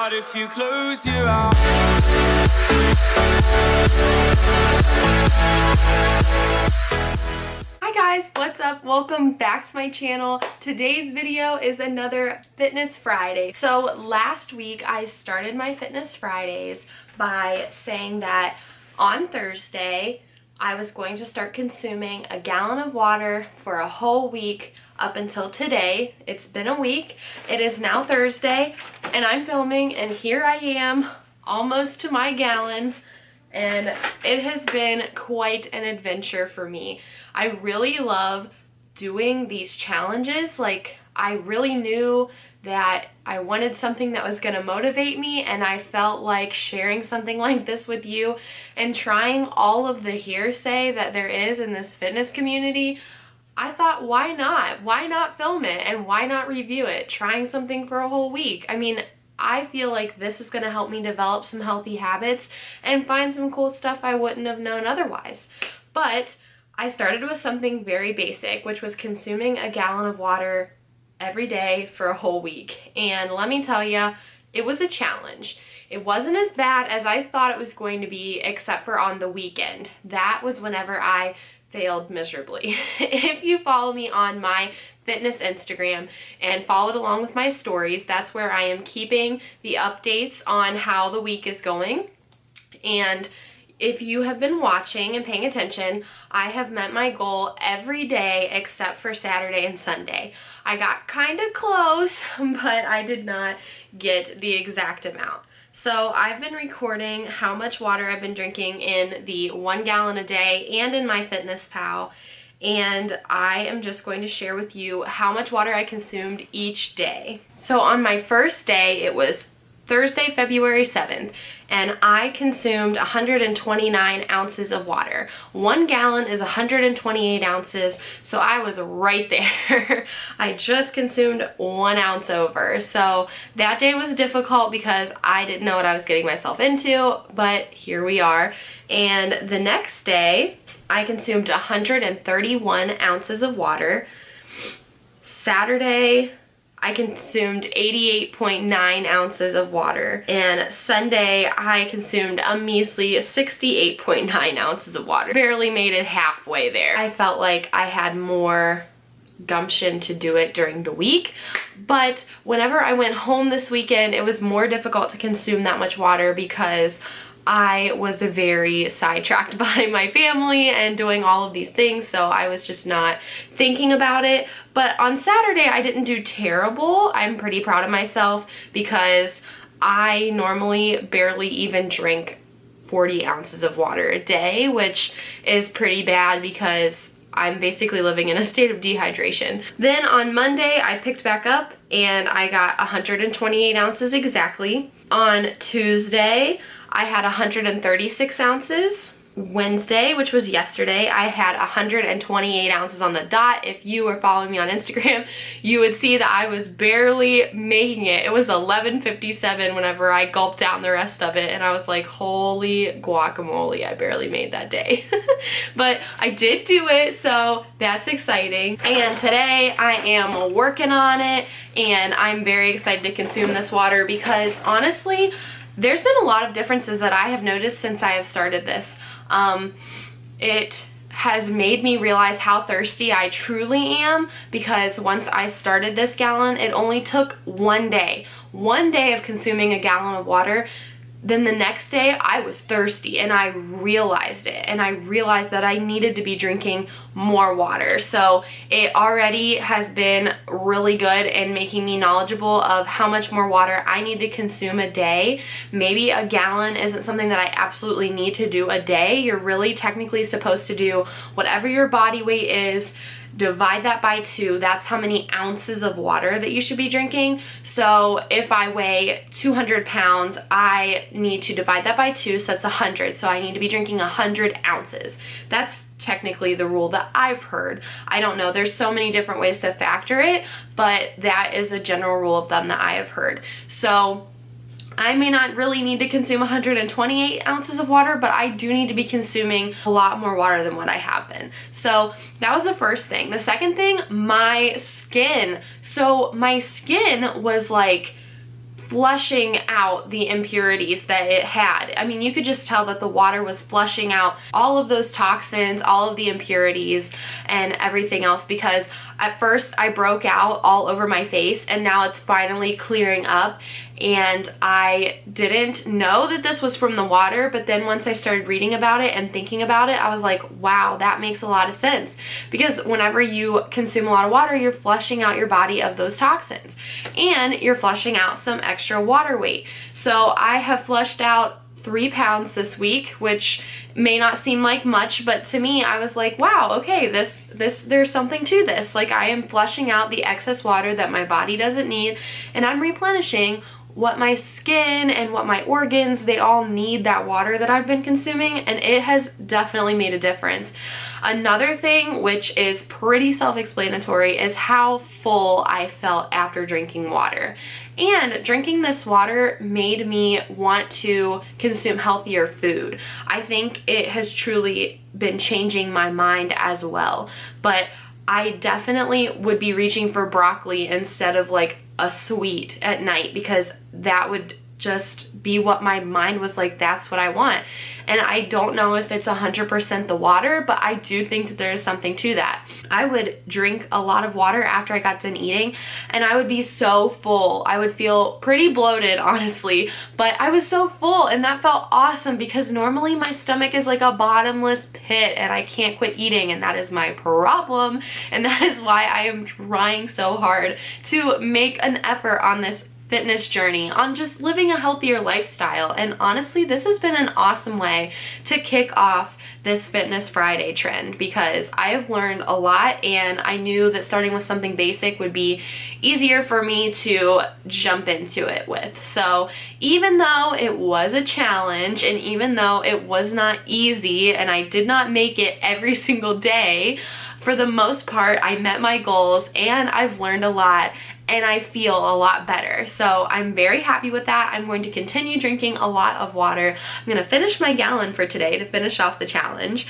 out if you close your eyes. Hi guys, what's up? Welcome back to my channel. Today's video is another Fitness Friday. So last week I started my Fitness Fridays by saying that on Thursday I was going to start consuming a gallon of water for a whole week up until today. It's been a week. It is now Thursday and I'm filming, and here I am almost to my gallon, and it has been quite an adventure for me. I really love doing these challenges. Like, I really knew that I wanted something that was going to motivate me, and I felt like sharing something like this with you and trying all of the hearsay that there is in this fitness community. I thought, why not? Why not film it, and why not review it? Trying something for a whole week. I mean, I feel like this is going to help me develop some healthy habits and find some cool stuff I wouldn't have known otherwise. But I started with something very basic, which was consuming a gallon of water every day for a whole week. And let me tell you, it was a challenge. It wasn't as bad as I thought it was going to be, except for on the weekend. That was whenever I failed miserably. If you follow me on my fitness Instagram and followed along with my stories, that's where I am keeping the updates on how the week is going. And if you have been watching and paying attention, I have met my goal every day except for Saturday and Sunday. I got kind of close, but I did not get the exact amount. So I've been recording how much water I've been drinking in the 1 gallon a day and in my Fitness Pal, and I am just going to share with you how much water I consumed each day. So on my first day, it was Thursday, February 7th, and I consumed 129 ounces of water. 1 gallon is 128 ounces, so I was right there. I just consumed 1 ounce over. So that day was difficult because I didn't know what I was getting myself into, but here we are. And the next day, I consumed 131 ounces of water. Saturday, I consumed 88.9 ounces of water, and Sunday I consumed a measly 68.9 ounces of water. Barely made it halfway there. I felt like I had more gumption to do it during the week, but whenever I went home this weekend, it was more difficult to consume that much water because I was very sidetracked by my family and doing all of these things, so I was just not thinking about it. But on Saturday, I didn't do terrible. I'm pretty proud of myself because I normally barely even drink 40 ounces of water a day, which is pretty bad because I'm basically living in a state of dehydration. Then on Monday, I picked back up and I got 128 ounces exactly. On Tuesday, I had 136 ounces. Wednesday, which was yesterday, I had 128 ounces on the dot. If you were following me on Instagram, you would see that I was barely making it. It was 11:57 whenever I gulped down the rest of it, and I was like, holy guacamole, I barely made that day. But I did do it, so that's exciting. And today I am working on it, and I'm very excited to consume this water because honestly, there's been a lot of differences that I have noticed since I have started this. It has made me realize how thirsty I truly am because once I started this gallon, it only took 1 day. 1 day of consuming a gallon of water. Then the next day I was thirsty and I realized it, and I realized that I needed to be drinking more water. So it already has been really good in making me knowledgeable of how much more water I need to consume a day. Maybe a gallon isn't something that I absolutely need to do a day. You're really technically supposed to do whatever your body weight is, divide that by 2. That's how many ounces of water that you should be drinking. So if I weigh 200 pounds, I need to divide that by 2, so that's 100. So I need to be drinking 100 ounces. That's technically the rule that I've heard. I don't know, there's so many different ways to factor it, but that is a general rule of thumb that I have heard. So I may not really need to consume 128 ounces of water, but I do need to be consuming a lot more water than what I have been. So that was the first thing. The second thing, my skin. So my skin was like flushing out the impurities that it had. I mean, you could just tell that the water was flushing out all of those toxins, all of the impurities and everything else, because at first I broke out all over my face and now it's finally clearing up. And I didn't know that this was from the water, but then once I started reading about it and thinking about it, I was like, wow, that makes a lot of sense. Because whenever you consume a lot of water, you're flushing out your body of those toxins and you're flushing out some extra water weight. So I have flushed out 3 pounds this week, which may not seem like much, but to me, I was like, wow, okay, there's something to this. Like, I am flushing out the excess water that my body doesn't need, and I'm replenishing what my skin and what my organs, they all need that water that I've been consuming, and it has definitely made a difference. Another thing, which is pretty self-explanatory, is how full I felt after drinking water. And drinking this water made me want to consume healthier food. I think it has truly been changing my mind as well. But I definitely would be reaching for broccoli instead of like a sweet at night, because that would just be what my mind was like, that's what I want. And I don't know if it's 100% the water, but I do think that there is something to that. I would drink a lot of water after I got done eating and I would be so full. I would feel pretty bloated, honestly, but I was so full and that felt awesome, because normally my stomach is like a bottomless pit and I can't quit eating, and that is my problem. And that is why I am trying so hard to make an effort on this fitness journey, on just living a healthier lifestyle. And honestly, this has been an awesome way to kick off this Fitness Friday trend, because I have learned a lot and I knew that starting with something basic would be easier for me to jump into it with. So even though it was a challenge and even though it was not easy and I did not make it every single day, for the most part I met my goals and I've learned a lot and I feel a lot better. So I'm very happy with that. I'm going to continue drinking a lot of water. I'm going to finish my gallon for today to finish off the challenge.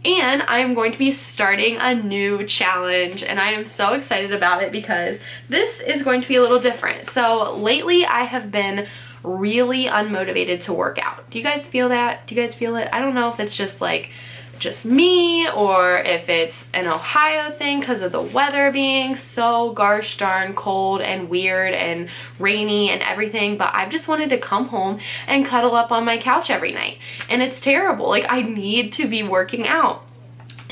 And I am going to be starting a new challenge, and I am so excited about it because this is going to be a little different. So lately I have been really unmotivated to work out. Do you guys feel that? Do you guys feel it? I don't know if it's just like just me or if it's an Ohio thing because of the weather being so gosh darn cold and weird and rainy and everything, but I've just wanted to come home and cuddle up on my couch every night, and it's terrible. Like, I need to be working out.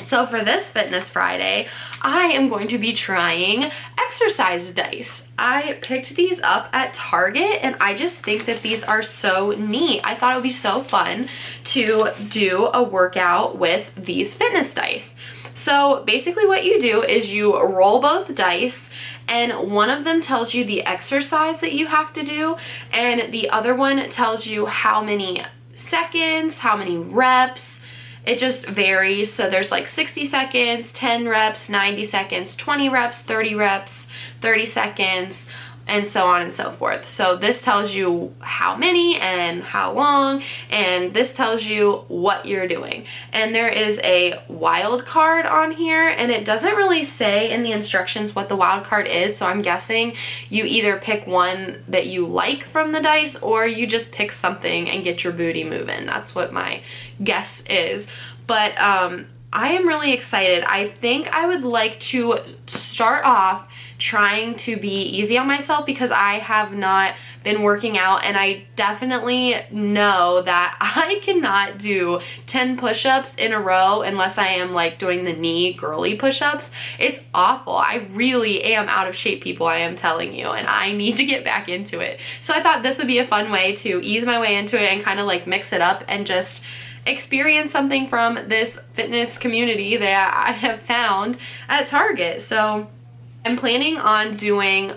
So for this Fitness Friday, I am going to be trying exercise dice. I picked these up at Target and I just think that these are so neat. I thought it would be so fun to do a workout with these fitness dice. So basically what you do is you roll both dice, and one of them tells you the exercise that you have to do and the other one tells you how many seconds, how many reps. It just varies. So there's like 60 seconds, 10 reps, 90 seconds, 20 reps, 30 reps, 30 seconds, and so on and so forth. So this tells you how many and how long, and this tells you what you're doing. And there is a wild card on here, and it doesn't really say in the instructions what the wild card is, so I'm guessing you either pick one that you like from the dice or you just pick something and get your booty moving. That's what my guess is. But I am really excited. I think I would like to start off trying to be easy on myself because I have not been working out, and I definitely know that I cannot do 10 push-ups in a row unless I am like doing the knee girly push-ups. It's awful. I really am out of shape, people, I am telling you, and I need to get back into it. So I thought this would be a fun way to ease my way into it and kind of like mix it up and just experience something from this fitness community that I have found at Target. So I'm planning on doing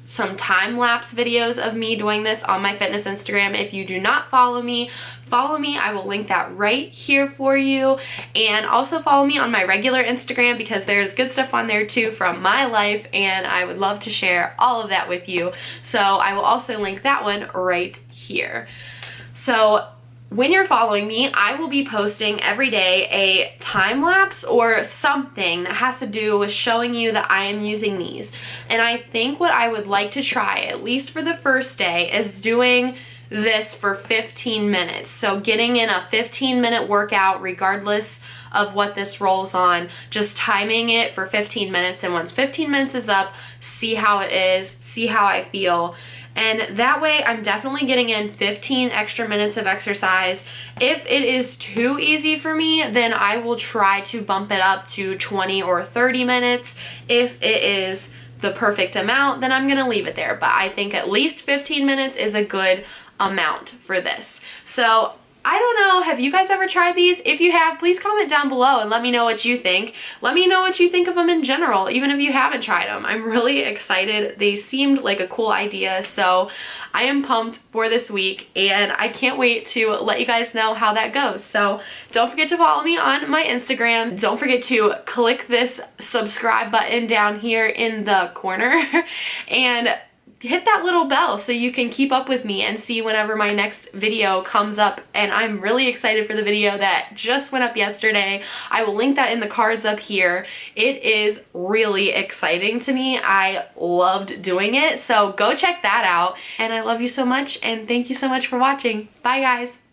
some time-lapse videos of me doing this on my fitness Instagram. If you do not follow me, follow me. I will link that right here for you. And also follow me on my regular Instagram because there's good stuff on there too from my life, and I would love to share all of that with you. So I will also link that one right here. So When you're following me, I will be posting every day a time lapse or something that has to do with showing you that I am using these. And I think what I would like to try, at least for the first day, is doing this for 15 minutes. So getting in a 15-minute workout regardless of what this rolls on, just timing it for 15 minutes, and once 15 minutes is up, see how it is, see how I feel. And that way I'm definitely getting in 15 extra minutes of exercise. If it is too easy for me, then I will try to bump it up to 20 or 30 minutes. If it is the perfect amount, then I'm gonna leave it there. But I think at least 15 minutes is a good amount for this. So I don't know, have you guys ever tried these? If you have, please comment down below and let me know what you think. Let me know what you think of them in general, even if you haven't tried them. I'm really excited. They seemed like a cool idea, so I am pumped for this week, and I can't wait to let you guys know how that goes. So don't forget to follow me on my Instagram. Don't forget to click this subscribe button down here in the corner and hit that little bell so you can keep up with me and see whenever my next video comes up. And I'm really excited for the video that just went up yesterday. I will link that in the cards up here. It is really exciting to me. I loved doing it, so go check that out. And I love you so much, and thank you so much for watching. Bye guys.